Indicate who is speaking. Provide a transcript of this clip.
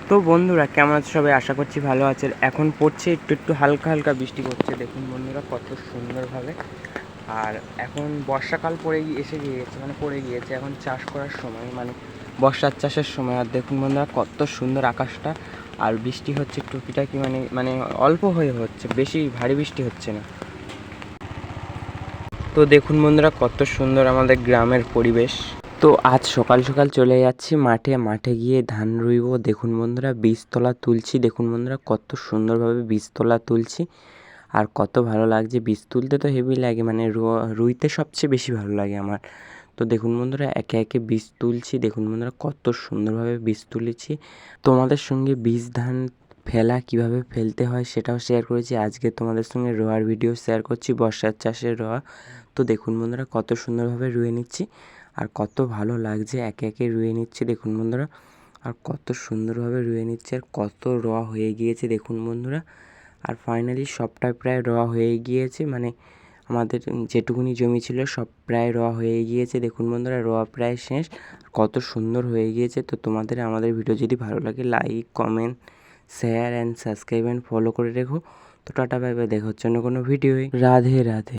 Speaker 1: তো বন্ধুরা কেমন আছে সবাই, আশা করছি ভালো আছে। এখন পড়ছে একটু একটু হালকা হালকা বৃষ্টি পড়ছে, দেখুন বন্ধুরা কত সুন্দরভাবে। আর এখন বর্ষাকাল এসে গিয়েছে, মানে পড়ে গিয়েছে, এখন চাষ করার সময়, মানে বর্ষার চাষের সময়। আর দেখুন বন্ধুরা কত সুন্দর আকাশটা, আর বৃষ্টি হচ্ছে টুকিটাকি, মানে মানে অল্প হয়ে হচ্ছে, বেশি ভারী বৃষ্টি হচ্ছে না। তো দেখুন বন্ধুরা কত সুন্দর আমাদের গ্রামের পরিবেশ। তো আজ সকাল সকাল চলে যাচ্ছি মাঠে গিয়ে ধান রুইব। দেখুন বন্ধুরা বীজতলা তুলছি, দেখুন বন্ধুরা কত সুন্দরভাবে বীজতলা তুলছি। আর কত ভালো লাগছে, বীজ তুলতে তো হেভি লাগে, মানে রুইতে সবচেয়ে বেশি ভালো লাগে আমার। তো দেখুন বন্ধুরা একে একে বীজ তুলছি, দেখুন বন্ধুরা কত সুন্দরভাবে বীজ তুলেছি। তোমাদের সঙ্গে বীজ ধান ফেলা কিভাবে ফেলতে হয় সেটাও শেয়ার করেছি। আজকে তোমাদের সঙ্গে রোয়ার ভিডিও শেয়ার করছি, বর্ষার চাষের রোয়া। তো দেখুন বন্ধুরা কত সুন্দরভাবে রুয়ে নিচ্ছি, আর কত ভালো লাগছে একে একে রুয়ে নিচ্ছি। দেখুন বন্ধুরা আর কত সুন্দরভাবে রুয়ে নিচ্ছে, আর কত রোয়া হয়ে গিয়েছে দেখুন বন্ধুরা। আর ফাইনালি সবটাই প্রায় রোয়া হয়ে গিয়েছে, মানে আমাদের যেটুকুনি জমি ছিল সব প্রায় রোয়া হয়ে গিয়েছে। দেখুন বন্ধুরা রোয়া প্রায় শেষ, কত সুন্দর হয়ে গিয়েছে। তো তোমাদের আমাদের ভিডিও যদি ভালো লাগে like, comment, share and subscribe and follow করে রেখো। তো টাটা বাই বাই, দেখা হচ্ছে অন্য কোনো ভিডিওয়। রাধে রাধে।